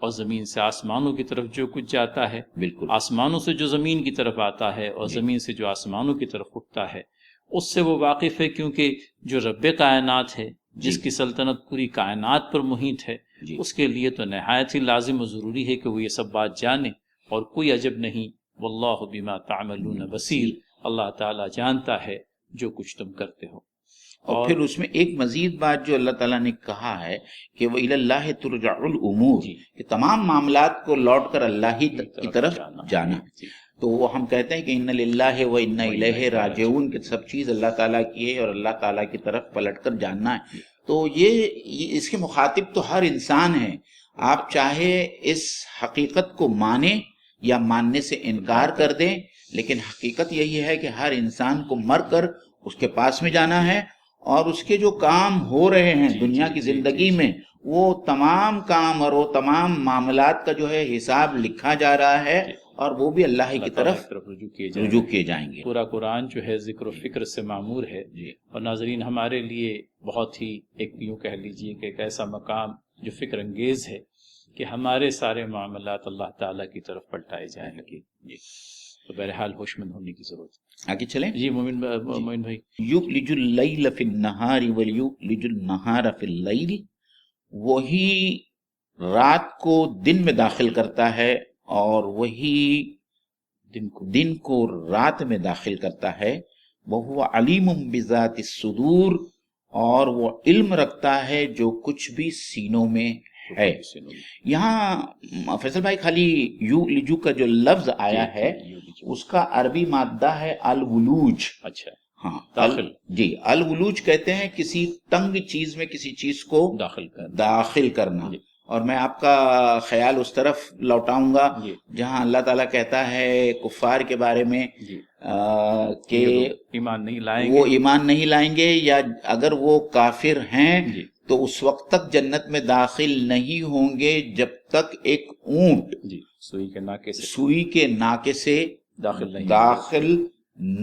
اور زمین سے آسمانوں کی طرف جو کچھ جاتا ہے، بالکل آسمانوں سے جو زمین کی طرف آتا ہے اور زمین سے جو آسمانوں کی طرف اٹھتا ہے، اس سے وہ واقف ہے، کیونکہ جو رب کائنات ہے، جس کی سلطنت پوری کائنات پر محیط ہے، اس کے لیے تو نہایت ہی لازم و ضروری ہے کہ وہ یہ سب بات جانے، اور کوئی عجب نہیں، واللہ بما تعملون بصیر، اللہ تعالیٰ جانتا ہے جو کچھ تم کرتے ہو۔ اور پھر اس میں ایک مزید بات جو اللہ تعالیٰ نے کہا ہے کہ وہ الی اللہ ترجع الامور، کہ تمام معاملات کو لوٹ کر اللہ ہی کی طرف جانا۔ تو وہ ہم کہتے ہیں کہ ان للہ و انا الیہ راجعون، کہ سب چیز اللہ تعالیٰ کی ہے اور اللہ تعالیٰ کی طرف پلٹ کر جاننا ہے۔ تو یہ اس کے مخاطب تو ہر انسان ہے، آپ چاہے اس حقیقت کو مانیں یا ماننے سے انکار کر دیں، لیکن حقیقت یہی ہے کہ ہر انسان کو مر کر اس کے پاس میں جانا ہے، اور اس کے جو کام ہو رہے ہیں دنیا کی زندگی میں، وہ تمام کام اور وہ تمام معاملات کا جو ہے حساب لکھا جا رہا ہے، اور وہ بھی اللہ کی طرف رجوع کیے جائیں گے۔ پورا قرآن جو ہے ذکر و فکر سے معمور ہے، اور ناظرین ہمارے لیے بہت ہی ایک یوں کہہ لیجئے کہ ایک ایسا مقام جو فکر انگیز ہے کہ ہمارے سارے معاملات اللہ تعالیٰ کی طرف پلٹائے جائیں گے۔ تو بہرحال ہوش مند ہونے کی ضرورت ہے۔ آگے چلیں جی مومن بھائی۔ یولج اللیل فی النہار ولیولج النہار فی اللیل، وہی رات کو دن میں داخل کرتا ہے اور وہی دن کو رات میں داخل کرتا ہے۔ وہو علیم بذات الصدور، اور وہ علم رکھتا ہے جو کچھ بھی سینوں میں ہے۔ یہاں فیصل بھائی خالی یولجو کا جو لفظ آیا ہے اس کا عربی مادہ ہے الولوج۔ اچھا، ہاں داخل، جی، الولوج کہتے ہیں کسی تنگ چیز میں کسی چیز کو داخل کرنا۔ اور میں آپ کا خیال اس طرف لوٹاؤں گا جہاں اللہ تعالیٰ کہتا ہے کفار کے بارے میں کہ ایمان نہیں لائیں گے، وہ ایمان نہیں لائیں گے، یا اگر وہ کافر ہیں تو اس وقت تک جنت میں داخل نہیں ہوں گے جب تک ایک اونٹ سوئی کے ناکے سے داخل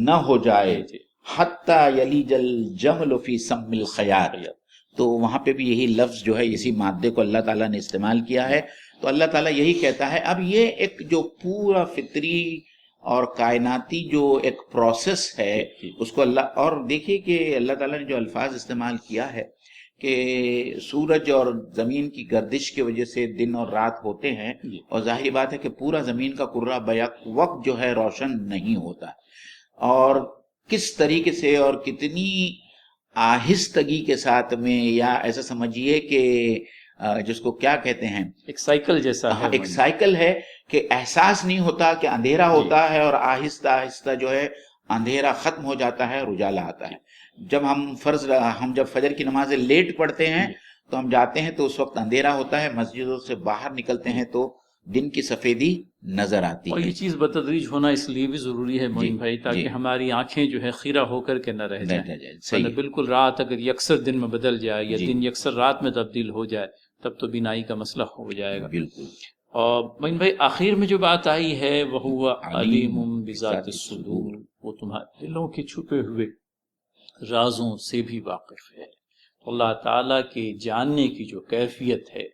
نہ ہو جائے، حتی یلیج الجمل فی سم الخیاط۔ تو وہاں پہ بھی یہی لفظ جو ہے اسی مادے کو اللہ تعالیٰ نے استعمال کیا ہے۔ تو اللہ تعالیٰ یہی کہتا ہے، اب یہ ایک جو پورا فطری اور کائناتی جو ایک پروسیس ہے اس کو اللہ، اور دیکھیے کہ اللہ تعالیٰ نے جو الفاظ استعمال کیا ہے کہ سورج اور زمین کی گردش کی وجہ سے دن اور رات ہوتے ہیں، اور ظاہری بات ہے کہ پورا زمین کا کرہ بیک وقت جو ہے روشن نہیں ہوتا، اور کس طریقے سے اور کتنی آہستگی کے ساتھ میں، یا ایسا سمجھیے کہ جس کو کیا کہتے ہیں، ایک سائیکل جیسا ہے، ایک سائیکل ہے کہ احساس نہیں ہوتا کہ اندھیرا ہوتا ہے، اور آہستہ آہستہ جو ہے اندھیرا ختم ہو جاتا ہے اور اجالا آتا ہے۔ جب ہم جب فجر کی نماز لیٹ پڑھتے ہیں تو ہم جاتے ہیں تو اس وقت اندھیرا ہوتا ہے، مسجدوں سے باہر نکلتے ہیں تو دن کی سفیدی نظر آتی ہے۔ اور یہ چیز بتدریج ہونا اس لیے بھی ضروری ہے موین بھائی، تاکہ ہماری آنکھیں جو ہے خیرہ ہو کر کے نہ رہ جائیں۔ بالکل رات اگر یکسر دن میں بدل جائے یا دن یکسر رات میں تبدیل ہو جائے تب تو بینائی کا مسئلہ ہو جائے گا۔ بالکل۔ اور موین بھائی آخر میں جو بات آئی ہے وَهُوَ عَلِيمٌ بِذَاتِ الصُّدُورِ، وہ تمہارے دلوں کے چھپے ہوئے رازوں سے بھی واقف ہے۔ اللہ تعالیٰ کے جاننے کی جو کیفیت ہے،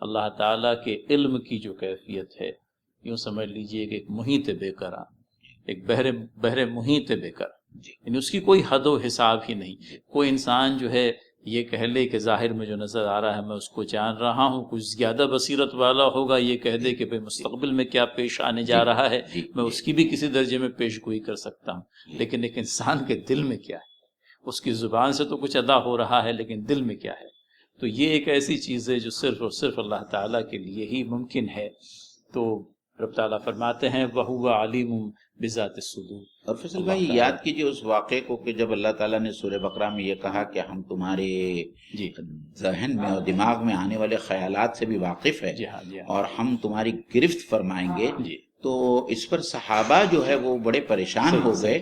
اللہ تعالیٰ کے علم کی جو کیفیت ہے، یوں سمجھ لیجئے کہ ایک محیط بے قرار، ایک بحر محیط بے قرار، یعنی اس کی کوئی حد و حساب ہی نہیں۔ کوئی انسان جو ہے یہ کہہ لے کہ ظاہر میں جو نظر آ رہا ہے میں اس کو جان رہا ہوں، کچھ زیادہ بصیرت والا ہوگا یہ کہہ دے کہ مستقبل میں کیا پیش آنے جا رہا ہے میں اس کی بھی کسی درجے میں پیش گوئی کر سکتا ہوں، لیکن ایک انسان کے دل میں کیا ہے، اس کی زبان سے تو کچھ ادا ہو رہا ہے لیکن دل میں کیا ہے، تو یہ ایک ایسی چیز ہے جو صرف اور صرف اللہ تعالیٰ کے لیے ہی ممکن ہے۔ تو رب تعالیٰ فرماتے ہیں وَهُوَ عَلِيمٌ بِذَاتِ الصُّدُورِ۔ اور فیصل بھائی یاد کیجئے اس واقعے کو کہ جب اللہ تعالیٰ نے سورہ بقرہ میں یہ کہا کہ ہم تمہارے ذہن میں اور دماغ میں آنے والے خیالات سے بھی واقف ہے اور ہم تمہاری گرفت فرمائیں گے، تو اس پر صحابہ جو ہے وہ بڑے پریشان ہو گئے،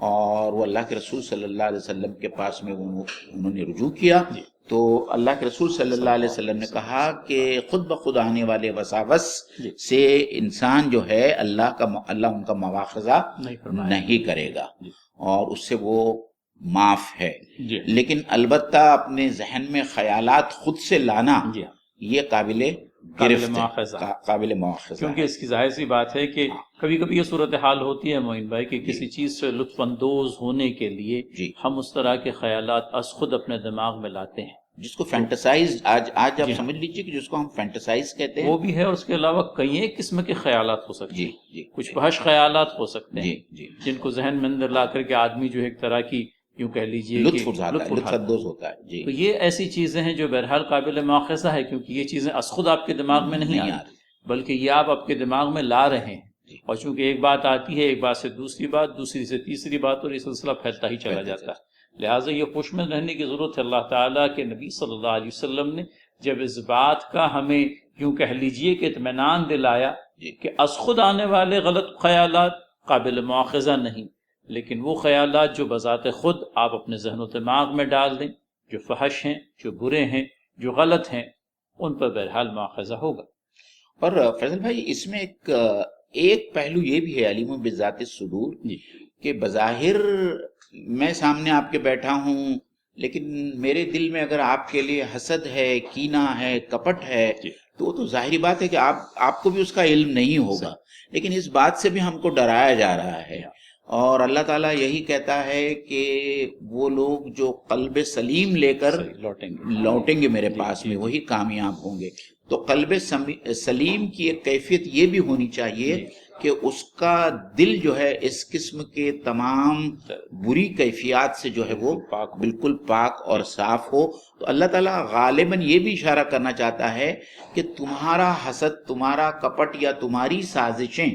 اور وہ اللہ کے رسول صلی اللہ علیہ وسلم کے پاس میں انہوں نے رجوع کیا۔ تو اللہ کے رسول صلی اللہ علیہ وسلم نے کہا کہ خود بخود آنے والے وساوس سے انسان جو ہے اللہ ان کا مواخذہ نہیں کرے گا، اور اس سے وہ معاف ہے، لیکن البتہ اپنے ذہن میں خیالات خود سے لانا یہ قابل قابل مواخذہ، قابل مواخذہ، کیونکہ اس کی ظاہر سی بات ہے کہ کبھی کبھی یہ صورتحال ہوتی ہے معین بھائی کہ کسی چیز سے لطف اندوز ہونے کے لیے ہم اس طرح کے خیالات از خود اپنے دماغ میں لاتے ہیں، جس کو فینٹسائز آج آپ سمجھ لیجیے کہ جس کو ہم فینٹسائز کہتے ہیں وہ بھی ہے، اور اس کے علاوہ کئی ایک قسم کے خیالات ہو سکتے ہیں، کچھ فحش خیالات ہو سکتے ہیں جن کو ذہن میں اندر لا کر کے آدمی جو ہے ایک طرح کی یوں کہہ لیجیے لطف اندوز ہوتا ہے، تو یہ ایسی چیزیں ہیں جو بہرحال قابل مواخذہ ہے، کیونکہ یہ چیزیں از خود آپ کے دماغ میں نہیں آ رہی بلکہ یہ آپ کے دماغ میں لا رہے ہیں، اور چونکہ ایک بات آتی ہے، ایک بات سے دوسری بات، دوسری سے تیسری بات، اور یہ سلسلہ پھیلتا ہی چلا جاتا ہے۔ لہٰذا یہ خوش میں رہنے کی ضرورت ہے۔ اللہ تعالیٰ کے نبی صلی اللہ علیہ وسلم نے جب اس بات کا ہمیں یوں کہہ لیجیے کہ اطمینان دلایا کہ از خود آنے والے غلط خیالات قابل مواخذہ نہیں، لیکن وہ خیالات جو بذات خود آپ اپنے ذہن و دماغ میں ڈال دیں، جو فحش ہیں، جو برے ہیں، جو غلط ہیں، ان پر بہرحال مواخذہ ہوگا۔ اور فیصل بھائی اس میں ایک پہلو یہ بھی ہے علیم بذات الصدور کہ بظاہر میں سامنے آپ کے بیٹھا ہوں، لیکن میرے دل میں اگر آپ کے لیے حسد ہے، کینہ ہے، کپٹ ہے، تو وہ تو ظاہری بات ہے کہ آپ کو بھی اس کا علم نہیں ہوگا، لیکن اس بات سے بھی ہم کو ڈرایا جا رہا ہے، اور اللہ تعالیٰ یہی کہتا ہے کہ وہ لوگ جو قلب سلیم لے کر لوٹیں گے میرے پاس میں وہی کامیاب ہوں گے۔ تو قلب سلیم کی ایک کیفیت یہ بھی ہونی چاہیے کہ اس کا دل جو ہے اس قسم کے تمام بری کیفیات سے جو ہے وہ بالکل پاک اور صاف ہو۔ تو اللہ تعالیٰ غالباً یہ بھی اشارہ کرنا چاہتا ہے کہ تمہارا حسد، تمہارا کپٹ یا تمہاری سازشیں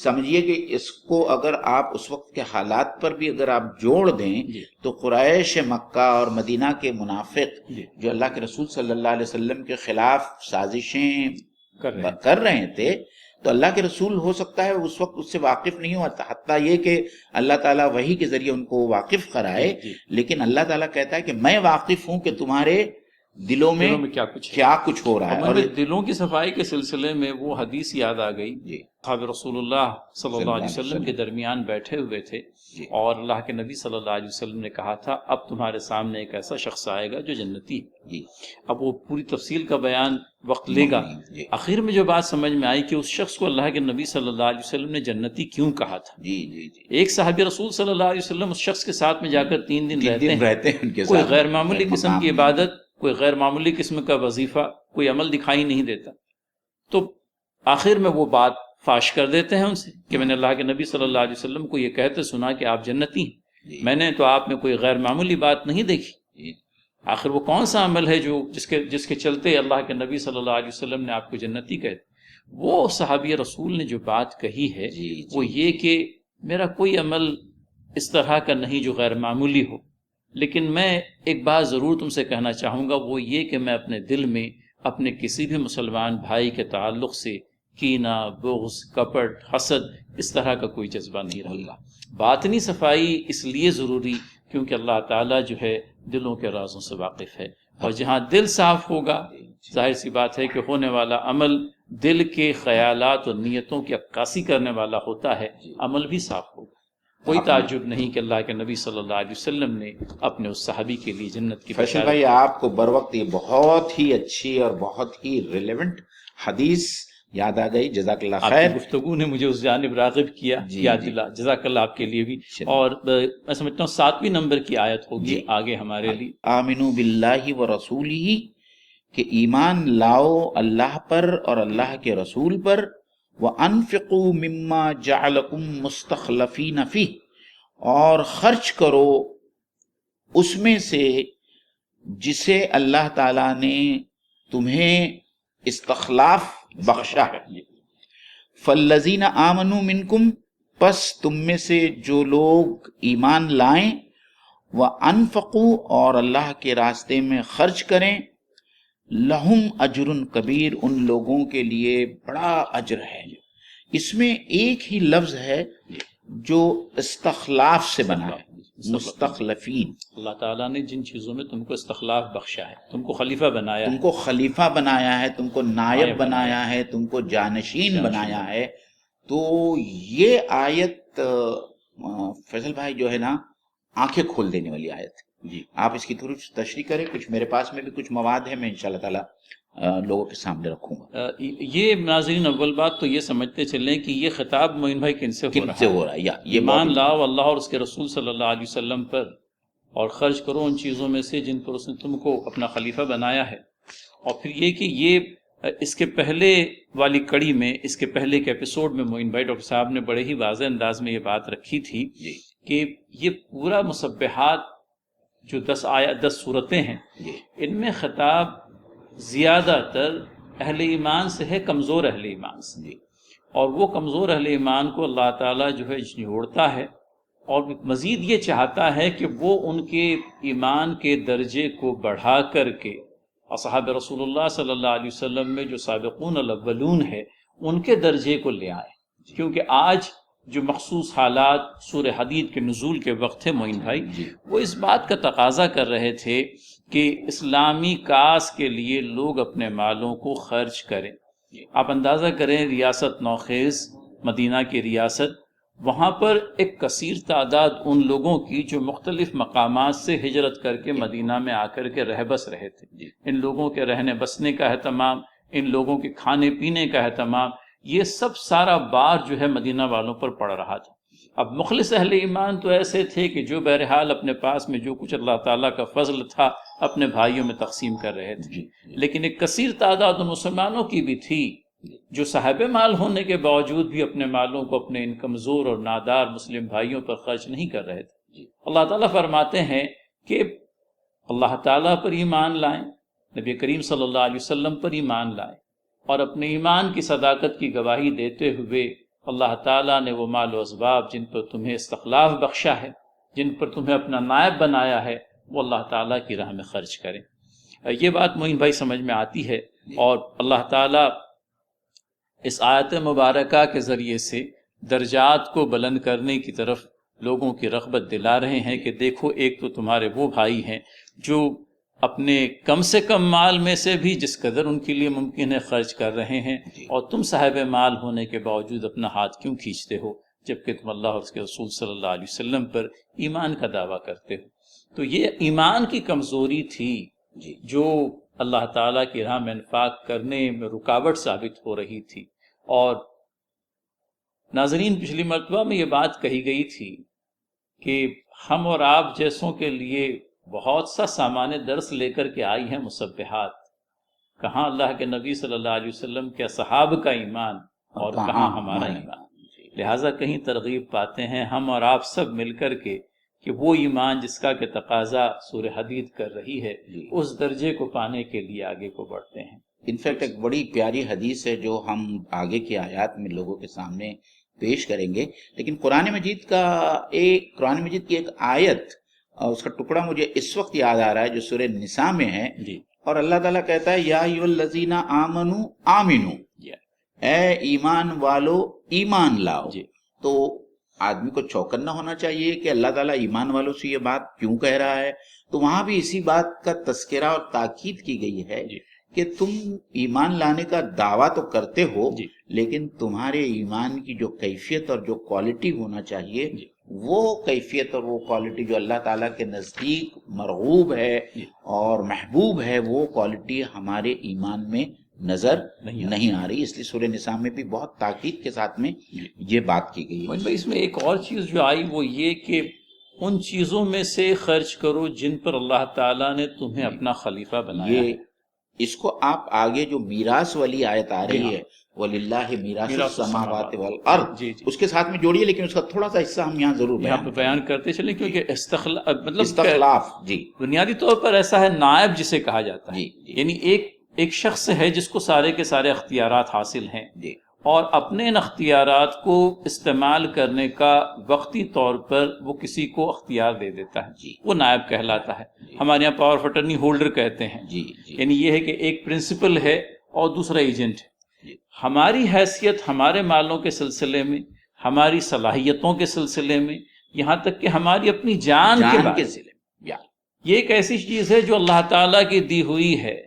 سمجھیے کہ اس کو اگر آپ اس وقت کے حالات پر بھی اگر آپ جوڑ دیں تو قریش مکہ اور مدینہ کے منافق جو اللہ کے رسول صلی اللہ علیہ وسلم کے خلاف سازشیں کر رہے تھے، تو اللہ کے رسول ہو سکتا ہے اس وقت اس سے واقف نہیں ہوا، حتیٰ یہ کہ اللہ تعالیٰ وحی کے ذریعے ان کو واقف کرائے، لیکن اللہ تعالیٰ کہتا ہے کہ میں واقف ہوں کہ تمہارے دلوں میں کیا کچھ ہو رہا ہے۔ اور دلوں کی صفائی کے سلسلے میں وہ حدیث یاد آ گئی، صحابہ رسول اللہ صلی اللہ علیہ وسلم کے درمیان بیٹھے ہوئے تھے اور اللہ کے نبی صلی اللہ علیہ وسلم نے کہا تھا اب تمہارے سامنے ایک ایسا شخص آئے گا جو جنتی ہے۔ اب وہ پوری تفصیل کا بیان وقت لے گا، آخر میں جو بات سمجھ میں آئی کہ اس شخص کو اللہ کے نبی صلی اللہ علیہ وسلم نے جنتی کیوں کہا تھا۔ ایک صحابی رسول صلی اللہ علیہ وسلم اس شخص کے ساتھ میں جا کر 3 دن رہتے ہیں، کوئی غیر معمولی قسم کی عبادت، کوئی غیر معمولی قسم کا وظیفہ، کوئی عمل دکھائی نہیں دیتا، تو آخر میں وہ بات فاش کر دیتے ہیں ان سے کہ میں نے اللہ کے نبی صلی اللہ علیہ وسلم کو یہ کہتے سنا کہ آپ جنتی ہیں، میں نے تو آپ میں کوئی غیر معمولی بات نہیں دیکھی۔ آخر وہ کون سا عمل ہے جو جس کے چلتے اللہ کے نبی صلی اللہ علیہ وسلم نے آپ کو جنتی کہتے؟ وہ صحابی رسول نے جو بات کہی ہے وہ یہ کہ میرا کوئی عمل اس طرح کا نہیں جو غیر معمولی ہو، لیکن میں ایک بات ضرور تم سے کہنا چاہوں گا، وہ یہ کہ میں اپنے دل میں اپنے کسی بھی مسلمان بھائی کے تعلق سے کینہ، بغض، کپٹ، حسد اس طرح کا کوئی جذبہ نہیں رکھتا۔ باطنی صفائی اس لیے ضروری کیونکہ اللہ تعالیٰ جو ہے دلوں کے رازوں سے واقف ہے، اور جہاں دل صاف ہوگا ظاہر سی بات ہے کہ ہونے والا عمل دل کے خیالات اور نیتوں کی عکاسی کرنے والا ہوتا ہے، عمل بھی صاف ہوگا۔ کوئی تعجب نہیں کہ اللہ کے نبی صلی اللہ علیہ وسلم نے اپنے اس صحابی کے لیے جنت کی فیصل بھائی آپ کو بروقت یہ بہت ہی اچھی اور بہت ہی ریلیونٹ حدیث یاد آ گئی، جزاک اللہ خیر۔ آپ کی گفتگو نے مجھے اس جانب راغب کیا، یاد دلا، جزاک اللہ آپ کے لیے بھی۔ اور میں سمجھتا ہوں 7ویں نمبر کی آیت ہوگی آگے ہمارے لیے، آمنوا باللہ ورسولہ، کہ ایمان لاؤ اللہ پر اور اللہ کے رسول پر، وَأَنفِقُوا مِمَّا جَعَلَكُمْ مُسْتَخْلَفِينَ فِيهِ، اور خرچ کرو اس میں سے جسے اللہ تعالیٰ نے تمہیں استخلاف بخشا ہے۔ فَالَّذِينَ آمَنُوا مِنْكُمْ، پس تم میں سے جو لوگ ایمان لائیں، وَأَنفَقُوا، اور اللہ کے راستے میں خرچ کریں، لہم اجر کبیر، ان لوگوں کے لیے بڑا اجر ہے۔ اس میں ایک ہی لفظ ہے جو استخلاف سے بنا ہے، مستخلفین۔ اللہ تعالیٰ نے جن چیزوں میں تم کو استخلاف بخشا ہے، تم کو خلیفہ بنایا ہے، تم کو خلیفہ بنایا ہے، تم کو نائب بنایا ہے، تم کو جانشین بنایا ہے، تو یہ آیت فیصل بھائی جو ہے نا آنکھیں کھول دینے والی آیت ہے۔ جی آپ اس کی تھوڑی تشریح کریں. کچھ میرے پاس میں بھی کچھ مواد ہے، میں انشاءاللہ تعالیٰ لوگوں کے سامنے رکھوں گا. یہ ناظرین اول بات تو یہ سمجھتے چلیں کہ یہ خطاب معین بھائی کن سے ہو رہا ہے. یا یہ ایمان لاؤ اللہ اور اس کے رسول صلی اللہ علیہ وسلم پر، اور خرچ کرو ان چیزوں میں سے جن پر اس نے تم کو اپنا خلیفہ بنایا ہے. اور پھر یہ کہ یہ اس کے پہلے والی کڑی میں، اس کے پہلے کے ایپیسوڈ میں معین بھائی ڈاکٹر صاحب نے بڑے ہی واضح انداز میں یہ بات رکھی تھی کہ یہ پورا مسبحات جو 10 صورتیں ہیں، ان میں خطاب زیادہ تر اہل ایمان سے ہے، کمزور اہل ایمان سے. اور وہ کمزور اہل ایمان کو اللہ تعالیٰ جو ہے جھوڑتا ہے، اور مزید یہ چاہتا ہے کہ وہ ان کے ایمان کے درجے کو بڑھا کر کے اصحاب رسول اللہ صلی اللہ علیہ وسلم میں جو سابقون الاولون ہے ان کے درجے کو لے آئے. کیونکہ آج جو مخصوص حالات سورہ حدید کے نزول کے وقت ہے معین بھائی، وہ اس بات کا تقاضا کر رہے تھے کہ اسلامی کاس کے لیے لوگ اپنے مالوں کو خرچ کریں. آپ اندازہ کریں ریاست نوخیز، مدینہ کی ریاست، وہاں پر ایک کثیر تعداد ان لوگوں کی جو مختلف مقامات سے ہجرت کر کے مدینہ میں آ کر کے رہ بس رہے تھے. ان لوگوں کے رہنے بسنے کا اہتمام، ان لوگوں کے کھانے پینے کا اہتمام، یہ سب سارا بار جو ہے مدینہ والوں پر پڑ رہا تھا. اب مخلص اہل ایمان تو ایسے تھے کہ جو بہرحال اپنے پاس میں جو کچھ اللہ تعالیٰ کا فضل تھا اپنے بھائیوں میں تقسیم کر رہے تھے. لیکن ایک کثیر تعداد ان مسلمانوں کی بھی تھی جو صاحب مال ہونے کے باوجود بھی اپنے مالوں کو اپنے ان کمزور اور نادار مسلم بھائیوں پر خرچ نہیں کر رہے تھے. اللہ تعالیٰ فرماتے ہیں کہ اللہ تعالیٰ پر ایمان لائیں، نبی کریم صلی اللہ علیہ وسلم پر ایمان لائیں، اور اپنے ایمان کی صداقت کی گواہی دیتے ہوئے اللہ تعالیٰ نے وہ مال و اسباب جن پر تمہیں استخلاف بخشا ہے، جن پر تمہیں اپنا نائب بنایا ہے، وہ اللہ تعالیٰ کی راہ میں خرچ کریں. یہ بات معین بھائی سمجھ میں آتی ہے. اور اللہ تعالیٰ اس آیت مبارکہ کے ذریعے سے درجات کو بلند کرنے کی طرف لوگوں کی رغبت دلا رہے ہیں کہ دیکھو، ایک تو تمہارے وہ بھائی ہیں جو اپنے کم سے کم مال میں سے بھی جس قدر ان کے لیے ممکن ہے خرچ کر رہے ہیں، اور تم صاحب مال ہونے کے باوجود اپنا ہاتھ کیوں کھینچتے ہو جبکہ تم اللہ اور اس کے رسول صلی اللہ علیہ وسلم پر ایمان کا دعویٰ کرتے ہو. تو یہ ایمان کی کمزوری تھی جو اللہ تعالیٰ کی راہ میں انفاق کرنے میں رکاوٹ ثابت ہو رہی تھی. اور ناظرین، پچھلی مرتبہ میں یہ بات کہی گئی تھی کہ ہم اور آپ جیسوں کے لیے بہت سا سامان درس لے کر کے آئی ہیں مسبحات. کہاں اللہ کے نبی صلی اللہ علیہ وسلم کے اصحاب کا ایمان اور کہاں ہمارا ایمان. لہٰذا کہیں ترغیب پاتے ہیں ہم اور آپ سب مل کر کے کہ وہ ایمان جس کا کہ تقاضا سورہ حدید کر رہی ہے، اس درجے کو پانے کے لیے آگے کو بڑھتے ہیں. انفیکٹ ایک بڑی پیاری حدیث ہے جو ہم آگے کی آیات میں لوگوں کے سامنے پیش کریں گے. لیکن قرآن مجید کی ایک آیت، اس کا ٹکڑا مجھے اس وقت یاد آ رہا ہے جو سورہ نساء میں ہے. اور اللہ تعالیٰ کہتا ہے یا ایھا الذین آمنوا آمنو، اے ایمان والو ایمان لاؤ. تو آدمی کو چوکن نہ ہونا چاہیے کہ اللہ تعالیٰ ایمان والوں سے یہ بات کیوں کہہ رہا ہے. تو وہاں بھی اسی بات کا تذکرہ اور تاکید کی گئی ہے کہ تم ایمان لانے کا دعویٰ تو کرتے ہو، لیکن تمہارے ایمان کی جو کیفیت اور جو کوالٹی ہونا چاہیے، وہ کیفیت اور وہ کوالٹی جو اللہ تعالیٰ کے نزدیک مرغوب ہے اور محبوب ہے، وہ کوالٹی ہمارے ایمان میں نظر نہیں آ رہی. اس لیے سورہ نساء میں بھی بہت تاکید کے ساتھ میں یہ بات کی گئی ہے. اس میں ایک اور چیز جو آئی وہ یہ کہ ان چیزوں میں سے خرچ کرو جن پر اللہ تعالیٰ نے تمہیں اپنا خلیفہ بنایا ہے. اس کو آپ آگے جو میراث والی آیت آ رہی ہے وَلِلَّهِ مِيرَاثُ السَّمَاوَاتِ وَالْأَرْضِ، اس کے ساتھ میں جوڑیے، لیکن اس کا تھوڑا سا حصہ ہم یہاں ضرور بیان کرتے چلیں، کیونکہ استخلاف بنیادی طور پر ایسا ہے نائب جسے کہا جاتا ہے. یعنی ایک شخص ہے جس کو سارے کے سارے اختیارات حاصل ہیں، اور اپنے ان اختیارات کو استعمال کرنے کا وقتی طور پر وہ کسی کو اختیار دے دیتا ہے، وہ نائب کہلاتا ہے. ہمارے یہاں پاور آف اٹرنی ہولڈر کہتے ہیں. یعنی یہ ہے کہ ایک پرنسپل ہے اور دوسرا ایجنٹ ہے. ہماری حیثیت ہمارے مالوں کے سلسلے میں، ہماری صلاحیتوں کے سلسلے میں، یہاں تک کہ ہماری اپنی جان کے سلسلے میں، یہ ایک ایسی چیز ہے جو اللہ تعالیٰ کی دی ہوئی ہے.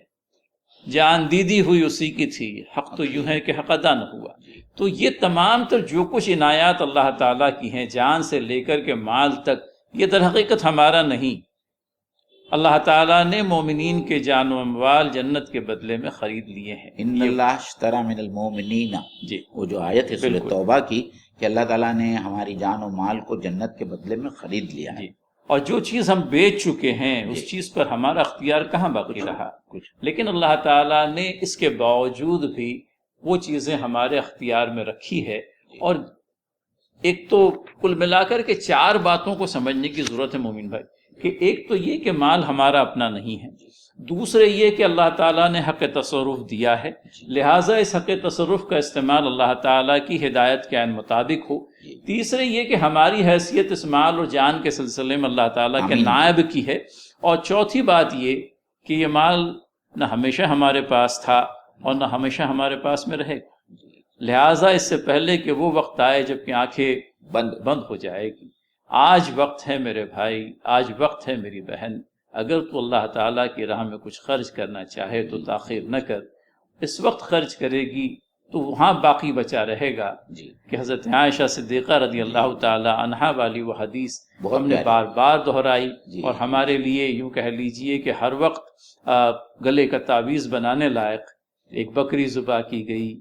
جان دی ہوئی اسی کی تھی، حق تو یوں ہے کہ حق ادا نہ ہوا. تو یہ تمام تر جو کچھ عنایات اللہ تعالیٰ کی ہیں، جان سے لے کر کے مال تک، یہ در حقیقت ہمارا نہیں. اللہ تعالیٰ نے مومنین کے جان و اموال جنت کے بدلے میں خرید لیے ہیں. ان اللہ اشترى من المؤمنین، جی وہ جو آیت ہے سورۃ بالکل. توبہ کی کہ اللہ تعالیٰ نے ہماری جان و مال کو جنت کے بدلے میں خرید لیا ہے. جی، اور جو چیز ہم بیچ چکے ہیں جی. اس چیز پر ہمارا اختیار کہاں باقی رہا. کچھ لیکن اللہ تعالیٰ نے اس کے باوجود بھی وہ چیزیں ہمارے اختیار میں رکھی ہے. اور ایک تو کل ملا کر کے 4 باتوں کو سمجھنے کی ضرورت ہے مومن بھائی، کہ ایک تو یہ کہ مال ہمارا اپنا نہیں ہے، دوسرے یہ کہ اللہ تعالیٰ نے حق تصرف دیا ہے، لہٰذا اس حق تصرف کا استعمال اللہ تعالیٰ کی ہدایت کے عین مطابق ہو. تیسرے یہ کہ ہماری حیثیت اس مال اور جان کے سلسلے میں اللہ تعالیٰ کے آمین. نائب کی ہے. اور چوتھی بات یہ کہ یہ مال نہ ہمیشہ ہمارے پاس تھا اور نہ ہمیشہ ہمارے پاس میں رہے گا، لہٰذا اس سے پہلے کہ وہ وقت آئے جب کہ آنکھیں بند ہو جائے گی، آج وقت ہے میرے بھائی، آج وقت ہے میری بہن. اگر تو اللہ تعالیٰ کی راہ میں کچھ خرچ کرنا چاہے تو تاخیر نہ کر. اس وقت خرچ کرے گی تو وہاں باقی بچا رہے گا. جی کہ حضرت عائشہ صدیقہ رضی اللہ تعالی عنہا والی وہ حدیث بہت ہم نے پیاری. بار بار دہرائی، جی. اور ہمارے لیے یوں کہہ لیجئے کہ ہر وقت گلے کا تعویذ بنانے لائق. ایک بکری ذبح کی گئی،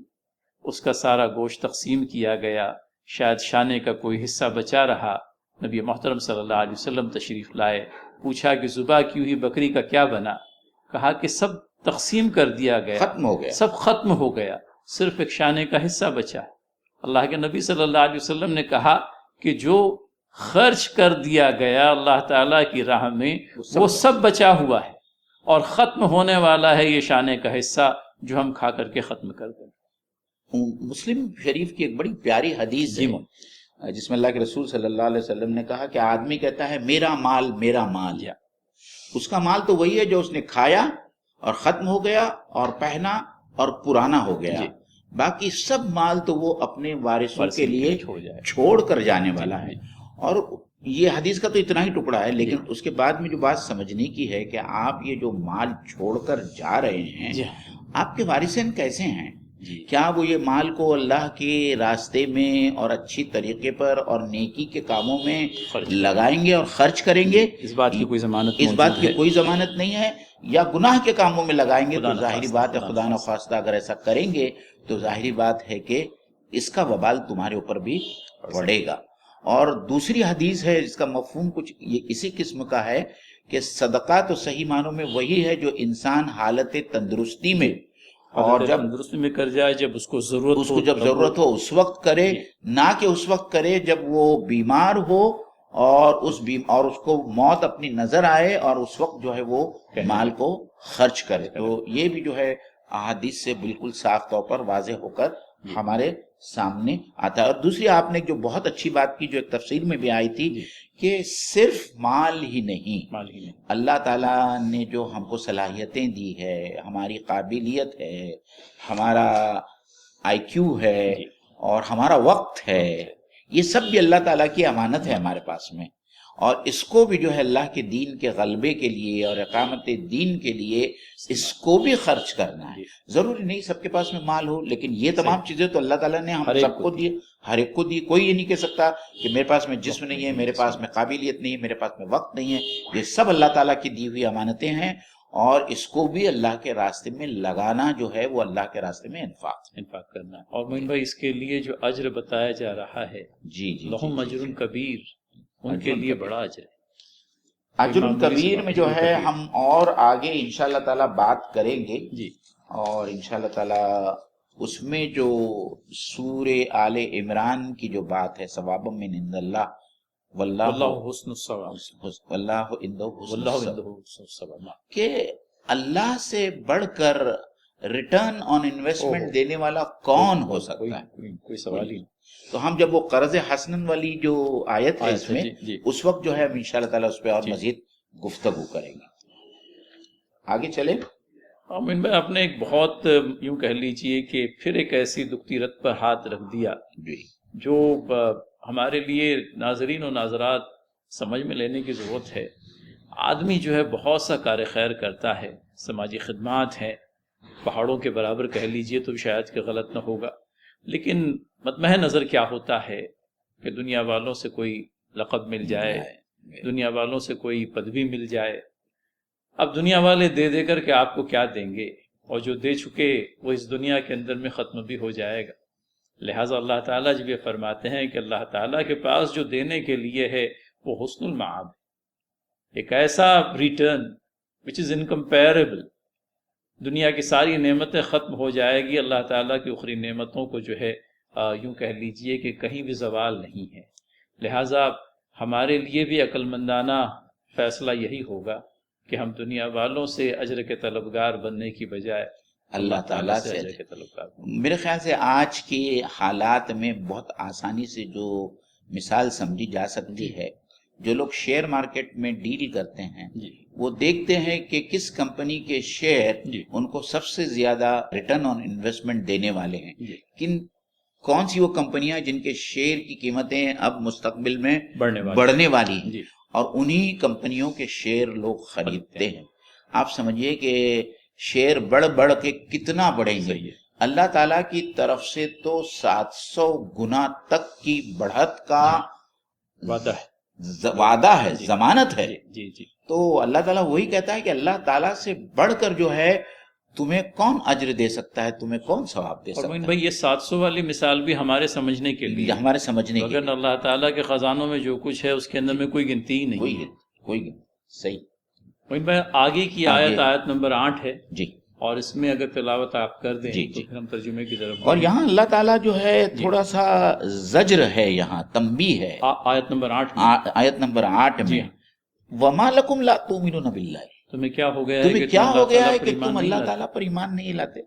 اس کا سارا گوشت تقسیم کیا گیا، شاید شانے کا کوئی حصہ بچا رہا. نبی محترم صلی اللہ علیہ وسلم تشریف لائے، پوچھا کہ ذبح کی ہوئی بکری کا کیا بنا؟ کہا کہ سب تقسیم کر دیا گیا، ختم ہو گیا. سب ختم ہو گیا، صرف ایک شانے کا حصہ بچا. اللہ کے نبی صلی اللہ علیہ وسلم نے کہا کہ جو خرچ کر دیا گیا اللہ تعالیٰ کی راہ میں وہ سب بچا ہوا ہے، اور ختم ہونے والا ہے یہ شانے کا حصہ جو ہم کھا کر کے ختم کر دیں. مسلم شریف کی ایک بڑی پیاری حدیث جی ہے جس میں اللہ کے رسول صلی اللہ علیہ وسلم نے کہا کہ آدمی کہتا ہے میرا مال میرا مال. اس کا مال تو وہی ہے جو اس نے کھایا اور ختم ہو گیا اور پہنا اور پرانا ہو گیا. جی. باقی سب مال تو وہ اپنے وارثوں کے لیے چھوڑ کر جانے والا ہے. اور یہ حدیث کا تو اتنا ہی ٹکڑا ہے، لیکن اس کے بعد میں جو بات سمجھنے کی ہے کہ آپ یہ جو مال چھوڑ کر جا رہے ہیں، آپ کے وارثین کیسے ہیں؟ کیا وہ یہ مال کو اللہ کے راستے میں اور اچھی طریقے پر اور نیکی کے کاموں میں لگائیں گے اور خرچ کریں گے؟ اس بات کی کوئی ضمانت اس بات کی کوئی ضمانت نہیں ہے. یا گناہ کے کاموں میں لگائیں گے تو ظاہری بات ہے خدا نخواستہ اگر ایسا کریں گے تو ظاہری بات ہے کہ اس کا وبال تمہارے اوپر بھی پڑے گا. اور دوسری حدیث ہے جس کا مفہوم کچھ یہ اسی قسم کا ہے کہ صدقہ تو صحیح معنوں میں وہی ہے جو انسان حالت تندرستی میں اور جب تندرستی میں کر جائے، جب اس کو ضرورت ہو اس وقت کرے، نہ کہ اس وقت کرے جب وہ بیمار ہو اور اس کو موت اپنی نظر آئے اور اس وقت جو ہے وہ مال کو خرچ کرے. تو یہ بھی جو ہے احادیث سے بالکل صاف طور پر واضح ہو کر ہمارے سامنے آتا ہے. اور دوسری آپ نے جو بہت اچھی بات کی جو ایک تفسیر میں بھی آئی تھی کہ صرف مال ہی نہیں، اللہ تعالیٰ نے جو ہم کو صلاحیتیں دی ہے، ہماری قابلیت ہے، ہمارا آئی کیو ہے اور ہمارا وقت ہے، یہ سب بھی اللہ تعالیٰ کی امانت ہے ہمارے پاس میں. اور اس کو بھی جو ہے اللہ کے دین کے غلبے کے لیے اور اقامت دین کے لیے اس کو بھی خرچ کرنا ہے. ضروری نہیں سب کے پاس میں مال ہو، لیکن یہ تمام چیزیں تو اللہ تعالیٰ نے ہم سب کو دی، ہر ایک کو دی. کوئی یہ نہیں کہہ سکتا کہ میرے پاس میں جسم نہیں ہے، میرے پاس میں قابلیت نہیں ہے، میرے پاس میں وقت نہیں ہے. یہ سب اللہ تعالیٰ کی دی ہوئی امانتیں ہیں، اور اس کو بھی اللہ کے راستے میں لگانا جو ہے وہ اللہ کے راستے میں انفاق کرنا ہے. اور مومن بھائی اس کے لیے جو اجر بتایا جا رہا ہے، جی لہم اجر کبیر، ان کے لیے بڑا اجر ہے. اجر کبیر میں جو ہے ہم اور آگے انشاءاللہ تعالیٰ بات کریں گے. جی. اور انشاءاللہ تعالیٰ اس میں جو سورہ آل عمران کی جو بات ہے ثواب من عند اللہ واللہ حسن الثواب، واللہ عنده حسن الثواب، کہ اللہ سے بڑھ کر ریٹرن آن انویسٹمنٹ دینے والا کون ہو سکتا ہے؟ کوئی سوال ہی نہیں. تو ہم جب وہ قرض حسنن والی جو آیت ہے اس میں اس وقت جو ہے ہم انشاءاللہ تعالیٰ اس پہ اور مزید گفتگو کریں گے. آگے چلیں. امین بھائی آپ نے ایک بہت یوں کہہ لیجئے کہ پھر ایک ایسی دکھتی رت پر ہاتھ رکھ دیا جو ہمارے لیے ناظرین و ناظرات سمجھ میں لینے کی ضرورت ہے. آدمی جو ہے بہت سا کار خیر کرتا ہے، سماجی خدمات ہیں، پہاڑوں کے برابر کہہ لیجئے تو شاید کہ غلط نہ ہوگا، لیکن مطمح نظر کیا ہوتا ہے کہ دنیا والوں سے کوئی لقب مل جائے، دنیا والوں سے کوئی پدوی مل جائے، اب دنیا والے دے دے کر کے آپ کو کیا دیں گے، اور جو دے چکے وہ اس دنیا کے اندر میں ختم بھی ہو جائے گا۔ لہٰذا اللہ تعالیٰ جب یہ فرماتے ہیں کہ اللہ تعالیٰ کے پاس جو دینے کے لیے ہے وہ حسن المعاب ہے، ایک ایسا ریٹرن which is incomparable۔ دنیا کی ساری نعمتیں ختم ہو جائے گی، اللہ تعالیٰ کی اخری نعمتوں کو جو ہے یوں کہہ لیجئے کہ کہیں بھی زوال نہیں ہے۔ لہٰذا ہمارے لیے بھی عقل مندانہ فیصلہ یہی ہوگا کہ ہم دنیا والوں سے اجر کے طلبگار بننے کی بجائے اللہ تعالیٰ سے اجر کے طلبگار بنیں۔ میرے خیال سے آج کے حالات میں بہت آسانی سے جو مثال سمجھی جا سکتی ہے، جو لوگ شیئر مارکیٹ میں ڈیل کرتے ہیں وہ دیکھتے ہیں کہ کس کمپنی کے شیئر ان کو سب سے زیادہ ریٹرن آن انویسٹمنٹ دینے والے ہیں، کون سی وہ کمپنیاں جن کے شیئر کی قیمتیں اب مستقبل میں بڑھنے والی ہیں، اور انہی کمپنیوں کے شیئر لوگ خریدتے ہیں۔ آپ سمجھیے کہ شیئر بڑھ کے کتنا بڑھیں گے۔ اللہ تعالیٰ کی طرف سے تو 700 گنا تک کی بڑھت کا وعدہ ہے، ضمانت ہے۔ تو اللہ تعالیٰ وہی کہتا ہے کہ اللہ تعالیٰ سے بڑھ کر جو ہے تمہیں کون اجر دے سکتا ہے، تمہیں کون ثواب دے سکتا ہے۔ بھائی یہ 700 والی مثال بھی ہمارے سمجھنے کے لیے، ہمارے سمجھنے کے لیے، اگر اللہ تعالیٰ کے خزانوں میں جو کچھ ہے اس کے اندر میں کوئی گنتی ہی نہیں ہے، کوئی صحیح۔ بھائی آگے کی آیت نمبر 8 ہے جی، اور اس میں اگر تلاوت آپ کر دیں تو پھر ہم ترجمے کی طرف۔ اور یہاں اللہ تعالیٰ جو ہے تھوڑا سا زجر ہے، یہاں تنبیہ ہے آیت نمبر 8 میں، وَمَا لَكُمْ لَا تُؤْمِنُونَ بِاللَّهِ، تمہیں کیا ہو گیا ہے کہ تم اللہ تعالیٰ پر ایمان نہیں لاتے۔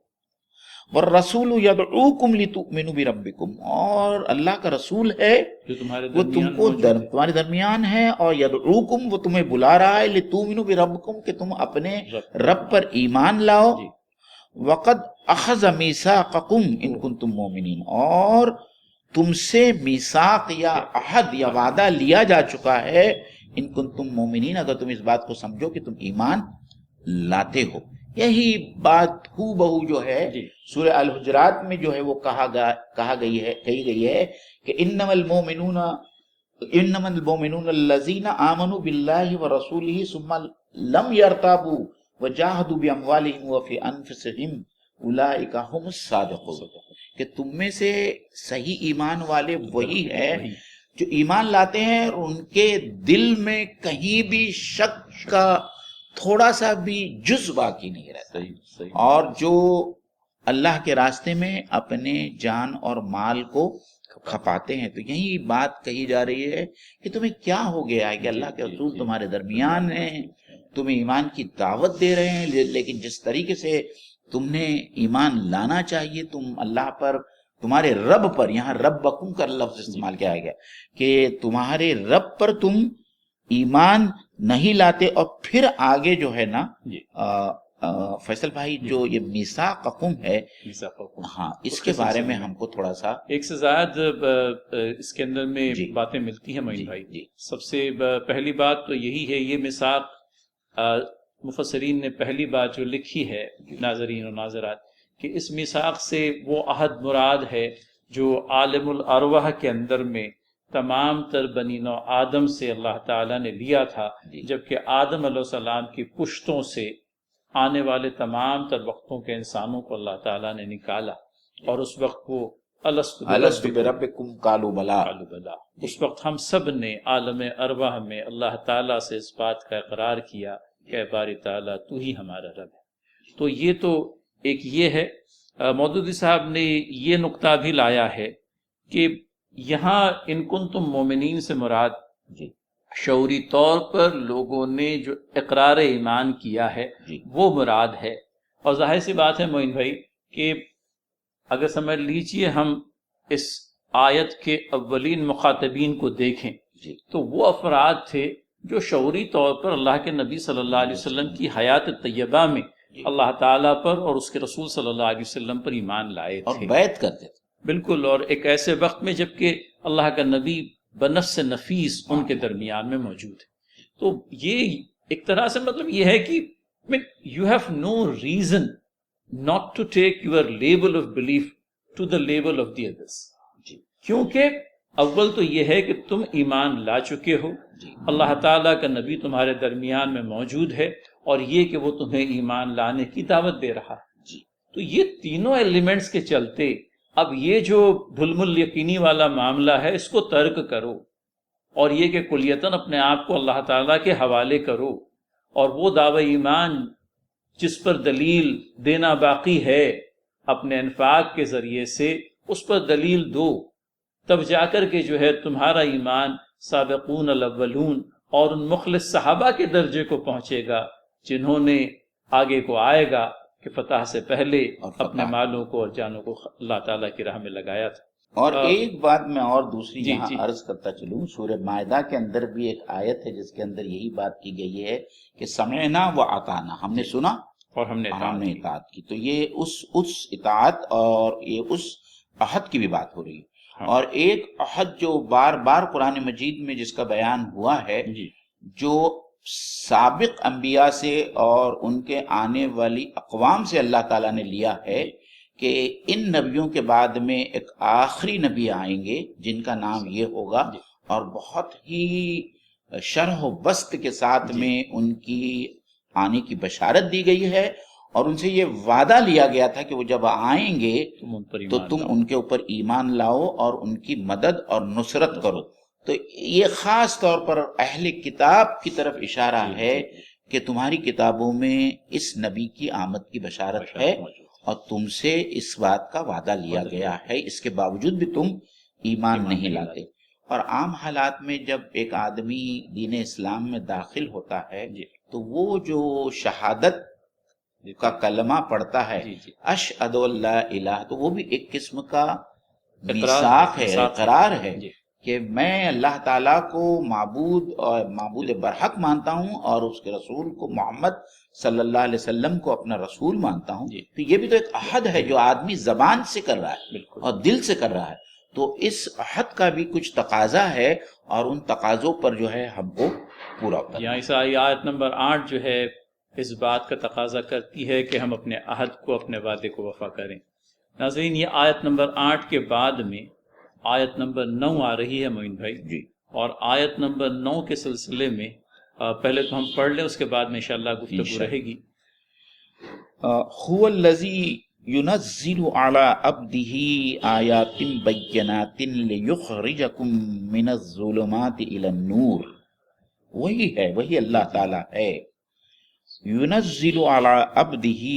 وَالرَّسُولُ يَدْعُوكُمْ لِتُؤْمِنُوا بِرَبِّكُمْ، اور اللہ کا رسول ہے وہ تم کو تمہارے درمیان ہے، اور یدعوکم وہ تمہیں بلا رہا ہے، لِتُؤْمِنُوا بِرَبِّكُمْ کہ تم اپنے رب پر ایمان لاؤ۔ وَقَدْ أَخَذَ مِيثَاقَكُمْ إِن كُنتُم مُؤْمِنِينَ، اور تم سے میثاق یا عہد یا وعدہ لیا جا چکا ہے، ان کنتم مومنین اگر تم اس بات کو سمجھو کہ تم ایمان لاتے ہو۔ یہی بات ہو بہو جو ہے سورہ الحجرات میں جو ہے وہ کہی گئی ہے کہ انما المؤمنون الذین آمنوا باللہ ورسولہ ثم لم یرتابوا وجاہدوا باموالہم وفی انفسہم اولئک ھم الصادقون، کہ تم میں سے صحیح ایمان والے وہی ہے جو ایمان لاتے ہیں اور ان کے دل میں کہیں بھی شک کا تھوڑا سا بھی جز باقی نہیں رہتا، اور جو اللہ کے راستے میں اپنے جان اور مال کو کھپاتے ہیں۔ تو یہی بات کہی جا رہی ہے کہ تمہیں کیا ہو گیا ہے کہ اللہ کے رسول تمہارے درمیان ہیں، تمہیں ایمان کی دعوت دے رہے ہیں، لیکن جس طریقے سے تم نے ایمان لانا چاہیے، تم اللہ پر، تمہارے رب پر، یہاں ربکم کا لفظ استعمال کیا گیا کہ تمہارے رب پر تم ایمان نہیں لاتے۔ اور پھر آگے جو ہے نا فیصل بھائی جو یہ میثاقکم ہے، ہاں اس کے بارے میں ہم کو تھوڑا سا ایک سے زائد اس کے اندر میں باتیں ملتی ہیں معین بھائی۔ سب سے پہلی بات تو یہی ہے، یہ میثاق مفسرین نے پہلی بات جو لکھی ہے ناظرین و ناظرات کہ اس میثاق سے وہ عہد مراد ہے جو عالم الارواح کے اندر میں تمام تر بنی نوع آدم سے اللہ تعالیٰ نے لیا تھا، جبکہ آدم علیہ السلام کی پشتوں سے آنے والے تمام تر وقتوں کے انسانوں کو اللہ تعالیٰ نے نکالا، اور اس وقت وہ الست بربکم قالوا بلا، اس وقت ہم سب نے عالم ارواح میں اللہ تعالیٰ سے اس بات کا اقرار کیا کہ باری تعالیٰ تو ہی ہمارا رب ہے۔ تو یہ تو ایک یہ ہے۔ مودودی صاحب نے یہ نقطہ بھی لایا ہے کہ یہاں ان کنتم مومنین سے مراد شعوری طور پر لوگوں نے جو اقرار ایمان کیا ہے وہ مراد ہے۔ اور ظاہر سی بات ہے معین بھائی کہ اگر سمجھ لیجئے ہم اس آیت کے اولین مخاطبین کو دیکھیں تو وہ افراد تھے جو شعوری طور پر اللہ کے نبی صلی اللہ علیہ وسلم کی حیات طیبہ میں اللہ تعالیٰ پر اور اس کے رسول صلی اللہ علیہ وسلم پر ایمان لائے تھے اور بیعت کرتے تھے، بالکل، اور ایک ایسے وقت میں جبکہ اللہ کا نبی بنفس نفیس ان کے درمیان میں موجود ہے۔ تو یہ ایک طرح سے مطلب یہ ہے کہ you have no reason not to take your level of belief to the level of the others، کیونکہ اول تو یہ ہے کہ تم ایمان لا چکے ہو، اللہ تعالیٰ کا نبی تمہارے درمیان میں موجود ہے، اور یہ کہ وہ تمہیں ایمان لانے کی دعوت دے رہا ہے. جی تو یہ تینوں ایلیمنٹس کے چلتے اب یہ جو دھلم الیقینی والا معاملہ ہے اس کو ترک کرو، اور یہ کہ کلیتاً اپنے آپ کو اللہ تعالیٰ کے حوالے کرو، اور وہ دعوی ایمان جس پر دلیل دینا باقی ہے اپنے انفاق کے ذریعے سے، اس پر دلیل دو، تب جا کر کے جو ہے تمہارا ایمان سابقون الاولون اور ان مخلص صحابہ کے درجے کو پہنچے گا جنہوں نے آگے کو آئے گا کہ فتح سے پہلے اور فتح اپنے مالوں کو اور جانوں کو اللہ تعالیٰ کی راہ میں لگایا تھا. اور ایک بات میں اور دوسری جی یہاں جی عرض کرتا چلوں، سورہ مائدہ کے اندر بھی ایک آیت ہے جس کے اندر یہی بات کی گئی ہے کہ سمعنا و اطعنا، ہم نے سنا اور ہم نے اور ہم اطاعت نے کی. اطاعت کی. تو یہ اس اطاعت اور یہ اس عہد کی بھی بات ہو رہی ہے. ہاں. اور ایک عہد جو بار بار قرآن مجید میں جس کا بیان ہوا ہے، جی جو سابق انبیاء سے اور ان کے آنے والی اقوام سے اللہ تعالیٰ نے لیا ہے کہ ان نبیوں کے بعد میں ایک آخری نبی آئیں گے جن کا نام یہ ہوگا، جی اور بہت ہی شرح و بسط کے ساتھ جی. میں ان کی آنے کی بشارت دی گئی ہے، اور ان سے یہ وعدہ لیا گیا تھا کہ وہ جب آئیں گے تم ان پر تو ایمان تم لاؤ. ان کے اوپر ایمان لاؤ اور ان کی مدد اور نصرت کرو. تو یہ خاص طور پر اہل کتاب کی طرف اشارہ جی ہے جی کہ تمہاری کتابوں میں اس نبی کی آمد کی بشارت ہے موجود. اور تم سے اس بات کا وعدہ لیا گیا ہے، اس کے باوجود بھی تم ایمان نہیں لاتے. اور عام حالات میں جب ایک آدمی دین اسلام میں داخل ہوتا ہے جی تو وہ جو شہادت کا کلمہ پڑھتا ہے، جی جی اشہد ان لا الہ، تو وہ بھی ایک قسم کا اقرار میثاق ہے، میثاق اقرار ہے جی کہ میں اللہ تعالیٰ کو معبود اور معبود برحق مانتا ہوں اور اس کے رسول کو محمد صلی اللہ علیہ وسلم کو اپنا رسول مانتا ہوں. جی. تو یہ بھی تو ایک عہد ہے جو آدمی زبان سے کر رہا ہے بالکل. اور دل سے کر رہا ہے. تو اس عہد کا بھی کچھ تقاضا ہے اور ان تقاضوں پر جو ہے ہم کو پورا کرنا یہاں ہے. اس آیت نمبر 8 جو ہے اس بات کا تقاضا کرتی ہے کہ ہم اپنے عہد کو، اپنے وعدے کو وفا کریں. ناظرین، یہ آیت نمبر 8 کے بعد میں آیت نمبر 9 آ رہی ہے معین بھائی، جی اور آیت نمبر 9 کے سلسلے میں پہلے تو ہم پڑھ لیں، اس کے بعد میں انشاءاللہ گفتگو رہے گی. هو الذی ينزل على عبده آیات بینات لیخرجکم من الظلمات الى النور. وہی ہے، وہی اللہ تعالیٰ ہے. ينزل على عبده،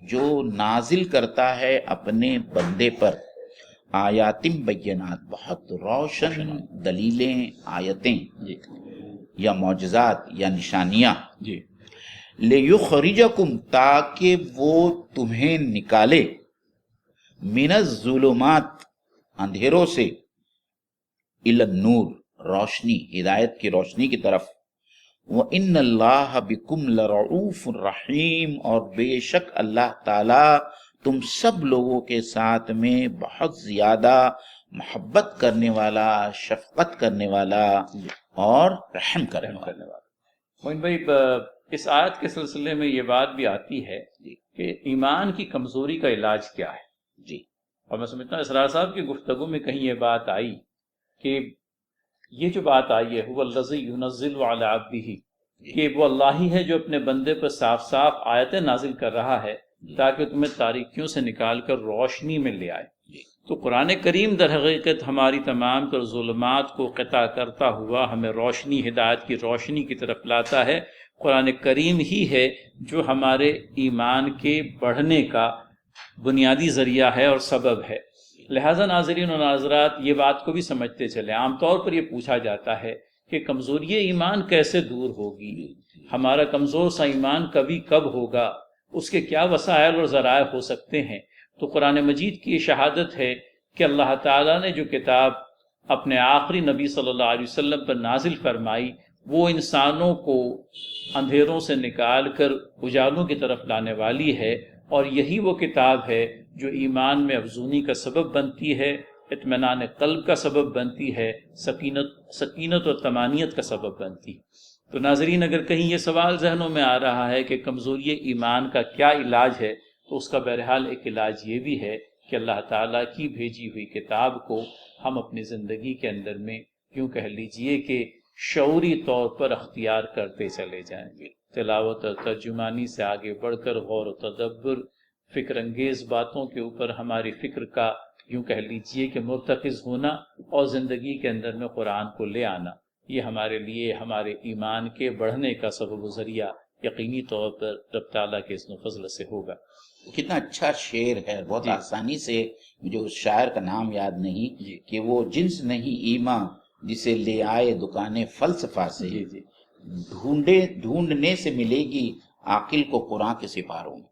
جو نازل کرتا ہے اپنے بندے پر، آیات بینات، بہت روشن دلیلیں، آیتیں جی یا معجزات یا نشانیاں، جی لیخرجکم، تاکہ وہ تمہیں نکالے، من الظلمات، اندھیروں سے، الی النور، روشنی، ہدایت کی روشنی کی طرف. وَإِنَّ اللَّهَ بِكُمْ لَرَعُوفٌ رَحِيمٌ، اور بے شک اللہ تعالیٰ تم سب لوگوں کے ساتھ میں بہت زیادہ محبت کرنے والا، شفقت کرنے والا اور رحم کرنے والا. معین بھائی، اس آیت کے سلسلے میں یہ بات بھی آتی ہے کہ ایمان کی کمزوری کا علاج کیا ہے. جی اور میں سمجھتا ہوں اسرار صاحب کی گفتگو میں کہیں یہ بات آئی کہ یہ جو بات آئی ہے، هو الذی ینزل علی عبدہ، کہ وہ اللہ ہی ہے جو اپنے بندے پر صاف صاف آیتیں نازل کر رہا ہے تاکہ تمہیں تاریکیوں سے نکال کر روشنی میں لے آئے. تو قرآن کریم در حقیقت ہماری تمام تر ظلمات کو قطع کرتا ہوا ہمیں روشنی، ہدایت کی روشنی کی طرف لاتا ہے. قرآن کریم ہی ہے جو ہمارے ایمان کے بڑھنے کا بنیادی ذریعہ ہے اور سبب ہے. لہٰذا ناظرین و ناظرات، یہ بات کو بھی سمجھتے چلیں. عام طور پر یہ پوچھا جاتا ہے کہ کمزوری ایمان کیسے دور ہوگی، ہمارا کمزور سا ایمان کبھی کب ہوگا، اس کے کیا وسائل اور ذرائع ہو سکتے ہیں. تو قرآن مجید کی یہ شہادت ہے کہ اللہ تعالیٰ نے جو کتاب اپنے آخری نبی صلی اللہ علیہ وسلم پر نازل فرمائی، وہ انسانوں کو اندھیروں سے نکال کر اجالوں کی طرف لانے والی ہے، اور یہی وہ کتاب ہے جو ایمان میں افزونی کا سبب بنتی ہے، اطمینان قلب کا سبب بنتی ہے، سکینت اور طمانینت کا سبب بنتی. تو ناظرین، اگر کہیں یہ سوال ذہنوں میں آ رہا ہے کہ کمزوری ایمان کا کیا علاج ہے، تو اس کا بہرحال ایک علاج یہ بھی ہے کہ اللہ تعالیٰ کی بھیجی ہوئی کتاب کو ہم اپنی زندگی کے اندر میں، یوں کہہ لیجئے کہ شعوری طور پر اختیار کرتے چلے جائیں گے. تلاوت اور ترجمانی سے آگے بڑھ کر غور و تدبر، فکر انگیز باتوں کے اوپر ہماری فکر کا یوں کہہ لیجئے کہ مرتکز ہونا اور زندگی کے اندر میں قرآن کو لے آنا، یہ ہمارے لیے ہمارے ایمان کے بڑھنے کا سبب و ذریعہ یقینی طور پر رب تعالیٰ کے اذن و فضل سے ہوگا۔ کتنا اچھا شعر ہے، بہت آسانی سے، مجھے اس شاعر کا نام یاد نہیں، کہ وہ جنس نہیں ایمان جسے لے آئے دکانیں فلسفہ سے، ڈھونڈنے سے ملے گی عاقل کو قرآن کے سپاروں میں۔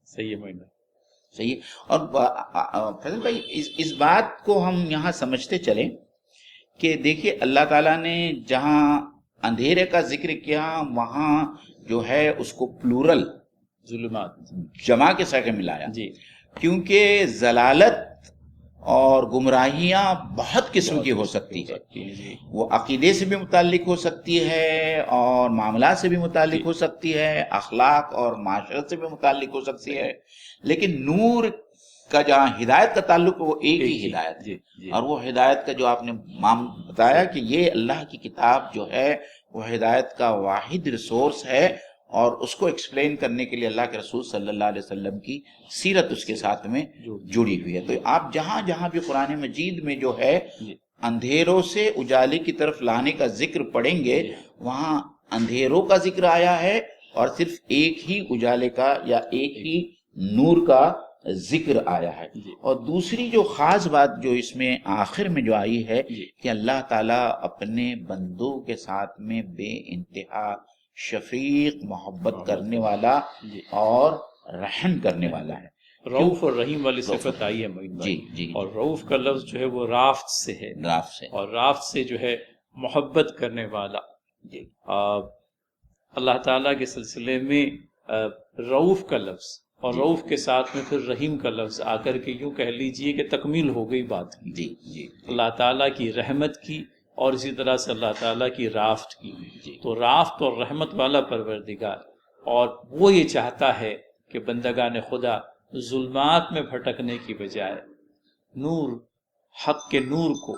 صحیح ہے معین، صحیح ہے۔ اور فضل بھائی اس بات کو ہم یہاں سمجھتے چلیں کہ دیکھیے اللہ تعالیٰ نے جہاں اندھیرے کا ذکر کیا وہاں جو ہے اس کو پلورل ظلمات جمع کے ساتھ ملایا، جی، کیونکہ ضلالت اور گمراہیاں بہت قسم کی ہو سکتی ہے، جی، وہ عقیدے سے بھی متعلق ہو سکتی ہے اور معاملات سے بھی متعلق ہو سکتی ہے، اخلاق اور معاشرت سے بھی متعلق ہو سکتی ہے، لیکن نور کا جہاں ہدایت کا تعلق ہے وہ ایک ہی ہدایت ہے، اور وہ ہدایت کا جو آپ نے بتایا کہ یہ اللہ کی کتاب جو ہے وہ ہدایت کا واحد ریسورس ہے، اور اس کو ایکسپلین کرنے کے لیے اللہ کے رسول صلی اللہ علیہ وسلم کی سیرت اس کے ساتھ میں جڑی ہوئی ہے۔ تو آپ جہاں جہاں بھی قرآن مجید میں جو ہے اندھیروں سے اجالے کی طرف لانے کا ذکر پڑھیں گے، وہاں اندھیروں کا ذکر آیا ہے اور صرف ایک ہی اجالے کا یا ایک ہی نور کا ذکر آیا ہے۔ اور دوسری جو خاص بات جو اس میں آخر میں جو آئی ہے کہ اللہ تعالیٰ اپنے بندوں کے ساتھ میں بے انتہا شفیق، محبت کرنے والا اور رحم کرنے والا ہے۔ رؤوف اور رحیم والی صفت آئی ہے معین بھائی، جی، اور رؤوف کا لفظ جو ہے وہ رافت سے ہے، رافت سے، اور رافت سے جو ہے محبت کرنے والا۔ اللہ تعالیٰ کے سلسلے میں رؤوف کا لفظ اور رؤوف کے ساتھ میں پھر رحیم کا لفظ آ کر کے یوں کہہ لیجئے کہ تکمیل ہو گئی بات کی، جی، اللہ تعالیٰ کی رحمت کی اور اسی طرح سے اللہ تعالیٰ کی رافت کی۔ تو رافت اور رحمت والا پروردگار، اور وہ یہ چاہتا ہے کہ بندگان خدا ظلمات میں بھٹکنے کی بجائے نور، حق کے نور کو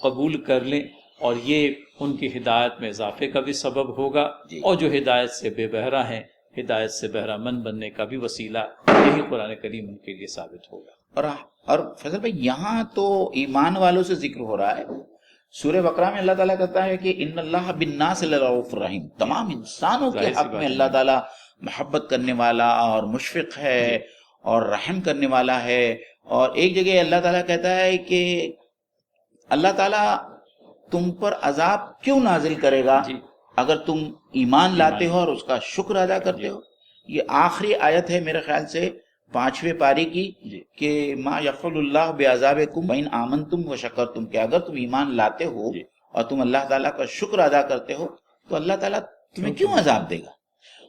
قبول کر لیں، اور یہ ان کی ہدایت میں اضافے کا بھی سبب ہوگا، اور جو ہدایت سے بے بہرہ ہیں ہدایت سے بہرہ مند بننے کا بھی وسیلہ یہی قرآن کریم ان کے لیے ثابت ہوگا۔ اور فضل بھائی یہاں تو ایمان والوں سے ذکر ہو رہا ہے، سورہ بقرہ میں اللہ تعالیٰ کہتا ہے کہ ان اللہ بالناس لرؤوف رحیم، تمام انسانوں کے حق میں اللہ تعالیٰ محبت کرنے والا اور مشفق ہے اور رحم کرنے والا ہے۔ اور ایک جگہ اللہ تعالیٰ کہتا ہے کہ اللہ تعالیٰ تم پر عذاب کیوں نازل کرے گا اگر تم ایمان لاتے ہو اور اس کا شکر ادا کرتے ہو۔ یہ آخری آیت ہے میرے خیال سے 5ویں پاری کی کہ ما یفعل اللہ بعذابکم وان آمنتم وشکرتم، کہ اگر تم ایمان لاتے ہو اور تم اللہ تعالیٰ کا شکر ادا کرتے ہو تو اللہ تعالیٰ تمہیں کیوں عذاب دے گا۔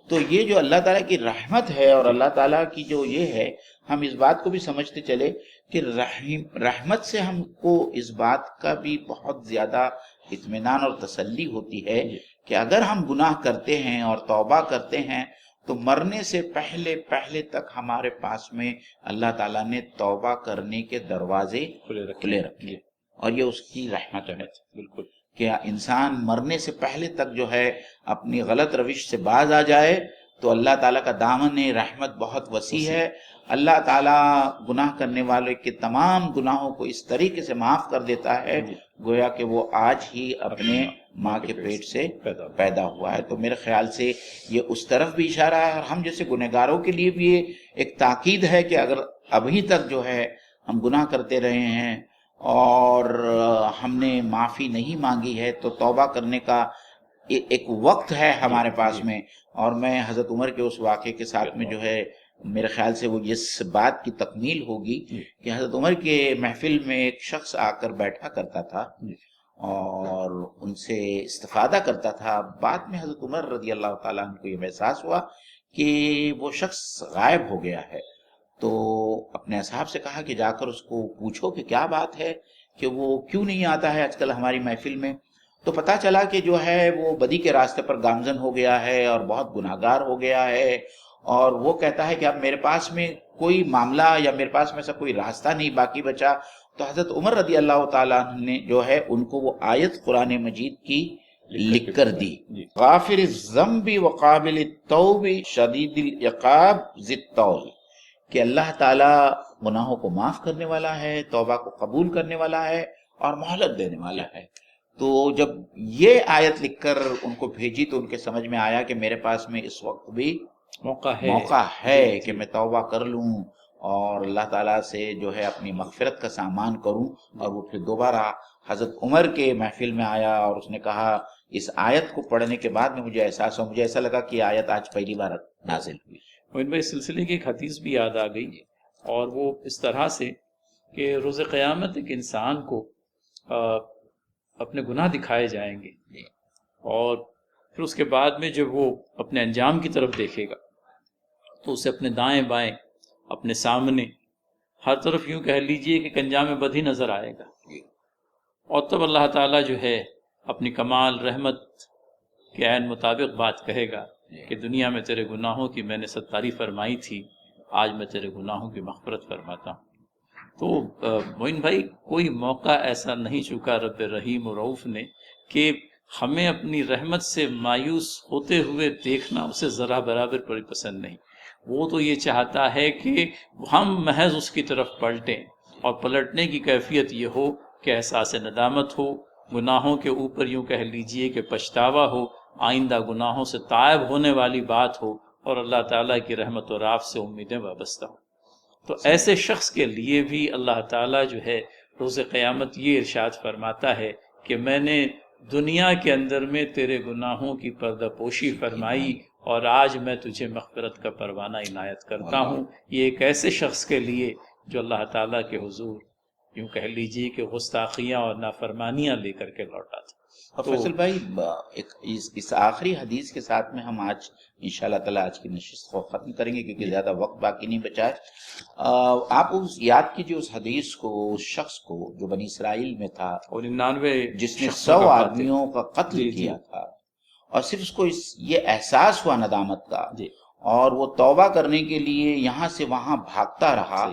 تو یہ جو اللہ تعالیٰ کی رحمت ہے اور اللہ تعالیٰ کی جو یہ ہے، ہم اس بات کو بھی سمجھتے چلے کہ رحمت سے ہم کو اس بات کا بھی بہت زیادہ اطمینان اور تسلی ہوتی ہے کہ اگر ہم گناہ کرتے ہیں اور توبہ کرتے ہیں تو مرنے سے پہلے تک ہمارے پاس میں اللہ تعالیٰ نے توبہ کرنے کے دروازے کھلے رکھے، اور یہ اس کی رحمت ہے۔ بالکل، کہ انسان مرنے سے پہلے تک جو ہے اپنی غلط روش سے باز آ جائے تو اللہ تعالیٰ کا دامن رحمت بہت وسیع ہے۔ اللہ تعالیٰ گناہ کرنے والے کے تمام گناہوں کو اس طریقے سے معاف کر دیتا ہے گویا کہ وہ آج ہی اپنے ماں کے پیٹ سے پیدا ہوا ہے۔ تو میرے خیال سے یہ اس طرف بھی اشارہ ہے، اور ہم جیسے گنہگاروں کے لیے بھی یہ ایک تاکید ہے کہ اگر ابھی تک جو ہے ہم گناہ کرتے رہے ہیں اور ہم نے معافی نہیں مانگی ہے تو توبہ کرنے کا ایک وقت ہے ہمارے پاس میں۔ اور میں حضرت عمر کے اس واقعے کے ساتھ میں جو ہے میرے خیال سے وہ اس بات کی تکمیل ہوگی کہ حضرت عمر کے محفل میں ایک شخص آ کر بیٹھا کرتا تھا اور ان سے استفادہ کرتا تھا۔ بعد میں حضرت عمر رضی اللہ تعالیٰ عنہ کو یہ احساس ہوا کہ وہ شخص غائب ہو گیا ہے، تو اپنے اصحاب سے کہا کہ جا کر اس کو پوچھو کہ کیا بات ہے کہ وہ کیوں نہیں آتا ہے آج کل ہماری محفل میں۔ تو پتہ چلا کہ جو ہے وہ بدی کے راستے پر گامزن ہو گیا ہے اور بہت گناہگار ہو گیا ہے، اور وہ کہتا ہے کہ اب میرے پاس میں کوئی معاملہ یا میرے پاس میں ایسا کوئی راستہ نہیں باقی بچا۔ تو حضرت عمر رضی اللہ تعالیٰ عنہ نے جو ہے ان کو وہ آیت قرآن مجید کی لکھ کر دی. غافر الذنب وقابل التوب شدید العقاب ذی الطول، کہ اللہ تعالیٰ گناہوں کو معاف کرنے والا ہے، توبہ کو قبول کرنے والا ہے اور مہلت دینے والا ہے. تو جب یہ آیت لکھ کر ان کو بھیجی تو ان کے سمجھ میں آیا کہ میرے پاس میں اس وقت بھی موقع ہے کہ میں توبہ کر لوں اور اللہ تعالیٰ سے جو ہے اپنی مغفرت کا سامان کروں. اور وہ پھر دوبارہ حضرت عمر کے محفل میں آیا اور اس نے کہا، اس آیت کو پڑھنے کے بعد میں مجھے احساس ہوا، مجھے ایسا لگا کہ یہ آیت آج پہلی بار نازل ہوئی. موین بھائی، اس سلسلے کی ایک حدیث بھی یاد آ گئی، اور وہ اس طرح سے کہ روز قیامت ایک انسان کو اپنے گناہ دکھائے جائیں گے، اور پھر اس کے بعد میں جب وہ اپنے انجام کی طرف دیکھے گا تو اسے اپنے دائیں بائیں، اپنے سامنے، ہر طرف یوں کہہ لیجئے کہ انجام بد ہی نظر آئے گا. اور تب اللہ تعالیٰ جو ہے اپنی کمال رحمت کے عین مطابق بات کہے گا کہ دنیا میں تیرے گناہوں کی میں نے ستاری فرمائی تھی، آج میں تیرے گناہوں کی مغفرت فرماتا ہوں. تو معین بھائی، کوئی موقع ایسا نہیں چکا رب رحیم و رؤوف نے کہ ہمیں اپنی رحمت سے مایوس ہوتے ہوئے دیکھنا اسے ذرا برابر پر پسند نہیں. وہ تو یہ چاہتا ہے کہ ہم محض اس کی طرف پلٹیں، اور پلٹنے کی کیفیت یہ ہو کہ احساس ندامت ہو، گناہوں کے اوپر یوں کہہ لیجئے کہ پچھتاوا ہو، آئندہ گناہوں سے تائب ہونے والی بات ہو، اور اللہ تعالیٰ کی رحمت و رعف سے امیدیں وابستہ ہوں. تو ایسے شخص کے لیے بھی اللہ تعالیٰ جو ہے روز قیامت یہ ارشاد فرماتا ہے کہ میں نے دنیا کے اندر میں تیرے گناہوں کی پردہ پوشی فرمائی، اور آج میں تجھے مغفرت کا پروانہ عنایت کرتا ہوں. یہ ایک ایسے شخص کے لیے جو اللہ تعالیٰ کے حضور یوں کہہ لیجیے کہ گستاخیاں اور نافرمانیاں لے کر کے لوٹا تھا. فیصل بھائی، اس آخری حدیث کے ساتھ میں ہم آج انشاءاللہ تعالیٰ آج کی نشست کو ختم کریں گے، کیونکہ زیادہ وقت باقی نہیں بچا ہے. آپ اس یاد کیجئے اس حدیث کو، اس شخص کو جو بنی اسرائیل میں تھا اور 99 جس نے 100 آدمیوں کا قتل کیا تھا، اور صرف اس کو یہ احساس ہوا ندامت کا، اور وہ توبہ کرنے کے لیے یہاں سے وہاں بھاگتا رہا،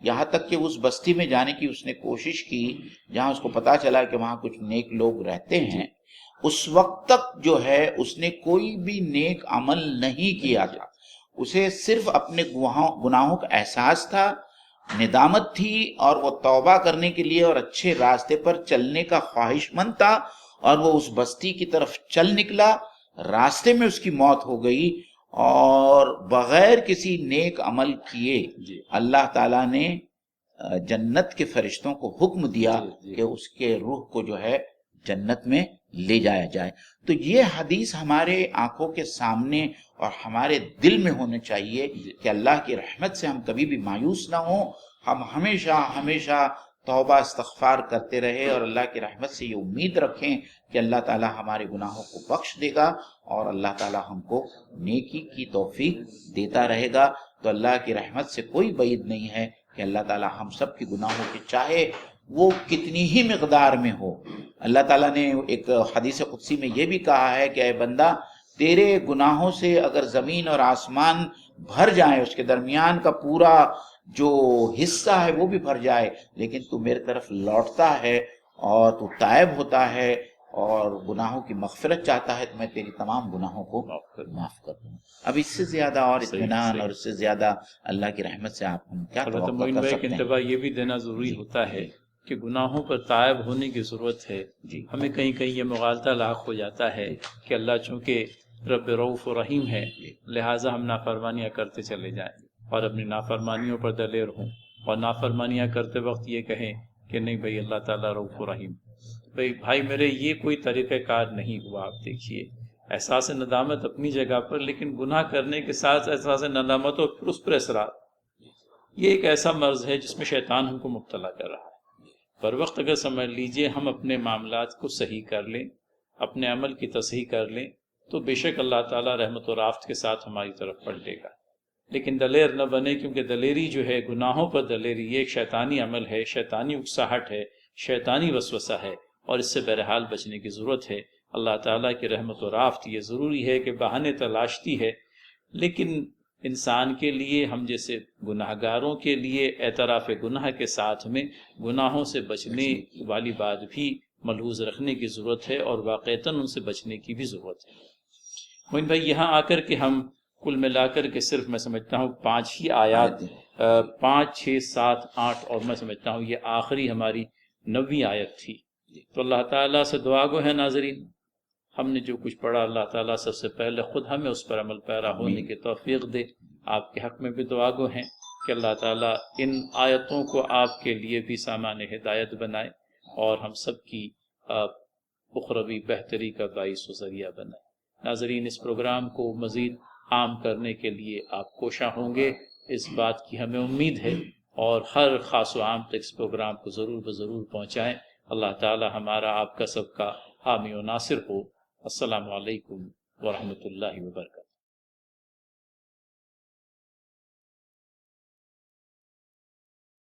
یہاں تک کہ اس بستی میں جانے کی اس نے کوشش کی جہاں اس کو پتا چلا کہ وہاں کچھ نیک لوگ رہتے ہیں. اس وقت تک جو ہے اس نے کوئی بھی نیک عمل نہیں کیا تھا. اسے صرف اپنے گناہوں کا احساس تھا، ندامت تھی، اور وہ توبہ کرنے کے لیے اور اچھے راستے پر چلنے کا خواہش مند تھا. اور وہ اس بستی کی طرف چل نکلا، راستے میں اس کی موت ہو گئی، اور بغیر کسی نیک عمل کیے اللہ تعالیٰ نے جنت کے فرشتوں کو حکم دیا کہ اس کے روح کو جو ہے جنت میں لے جایا جائے. تو یہ حدیث ہمارے آنکھوں کے سامنے اور ہمارے دل میں ہونے چاہیے کہ اللہ کی رحمت سے ہم کبھی بھی مایوس نہ ہوں. ہم ہمیشہ توبہ استغفار کرتے رہے اور اللہ کی رحمت سے یہ امید رکھیں کہ اللہ تعالیٰ ہمارے گناہوں کو بخش دے گا اور اللہ تعالیٰ ہم کو نیکی کی توفیق دیتا رہے گا. تو اللہ کی رحمت سے کوئی بعید نہیں ہے کہ اللہ تعالیٰ ہم سب کی گناہوں کی، چاہے وہ کتنی ہی مقدار میں ہو. اللہ تعالیٰ نے ایک حدیث قدسی میں یہ بھی کہا ہے کہ اے بندہ، تیرے گناہوں سے اگر زمین اور آسمان بھر جائیں، اس کے درمیان کا پورا جو حصہ ہے وہ بھی بھر جائے، لیکن تو میرے طرف لوٹتا ہے اور تو تائب ہوتا ہے اور گناہوں کی مغفرت چاہتا ہے، تو میں تیری تمام گناہوں کو معاف کر دوں. اب اس سے زیادہ اور اطمینان اور اس سے زیادہ اللہ کی رحمت سے آپ ہم کیا توقع کر سکتے ہیں؟ انتباہ یہ بھی دینا ضروری ہوتا ہے کہ گناہوں پر تائب ہونے کی ضرورت ہے. ہمیں کہیں کہیں یہ مغالطہ لاحق ہو جاتا ہے کہ اللہ چونکہ رب رؤوف و رحیم ہے، لہٰذا ہم نافرمانیاں کرتے چلے جائیں اور اپنی نافرمانیوں پر دلیر ہوں، اور نافرمانیاں کرتے وقت یہ کہیں کہ نہیں بھائی اللہ تعالیٰ رؤوف و رحیم. بھائی میرے، یہ کوئی طریقہ کار نہیں ہوا. آپ دیکھیے، احساس ندامت اپنی جگہ پر، لیکن گناہ کرنے کے ساتھ احساس ندامت اور پھر اس پر اصرار، یہ ایک ایسا مرض ہے جس میں شیطان ہم کو مبتلا کر رہا ہے. پر وقت اگر سمجھ لیجئے ہم اپنے معاملات کو صحیح کر لیں، اپنے عمل کی تصحیح کر لیں، تو بے شک اللہ تعالیٰ رحمت و رافت کے ساتھ ہماری طرف پلٹے گا. لیکن دلیر نہ بنے، کیونکہ دلیری جو ہے، گناہوں پر دلیری، یہ ایک شیطانی عمل ہے، شیطانی اکساہٹ ہے، شیطانی وسوسہ ہے، اور اس سے بہرحال بچنے کی ضرورت ہے. اللہ تعالیٰ کی رحمت و رافت یہ ضروری ہے کہ بہانے تلاشتی ہے، لیکن انسان کے لیے، ہم جیسے گناہ گاروں کے لیے اعتراف گناہ کے ساتھ میں گناہوں سے بچنے والی بات بھی ملحوظ رکھنے کی ضرورت ہے اور واقعتاً ان سے بچنے کی بھی ضرورت ہے۔ موین بھائی، یہاں آ کر کے ہم کل ملا کر کے صرف میں سمجھتا ہوں 5 ہی آیات، 5، 6، 7، 8 اور میں سمجھتا ہوں یہ آخری ہماری 9ویں آیت تھی۔ تو اللہ تعالیٰ سے دعا گو ہے ناظرین، ہم نے جو کچھ پڑھا اللہ تعالیٰ سب سے پہلے خود ہمیں اس پر عمل پیرا ہونے کی توفیق دے۔ آپ کے حق میں بھی دعا گو ہیں کہ اللہ تعالیٰ ان آیتوں کو آپ کے لیے بھی سامان ہدایت بنائے اور ہم سب کی اخروی بہتری کا باعث و ذریعہ بنائے۔ ناظرین، اس پروگرام کو مزید عام کرنے کے لیے آپ کوشاں ہوں گے، اس بات کی ہمیں امید ہے، اور ہر خاص و عام تک اس پروگرام کو ضرور پہنچائیں۔ اللہ تعالی ہمارا آپ کا سب کا حامی و ناصر ہو۔ السلام علیکم ورحمۃ اللہ وبرکاتہ۔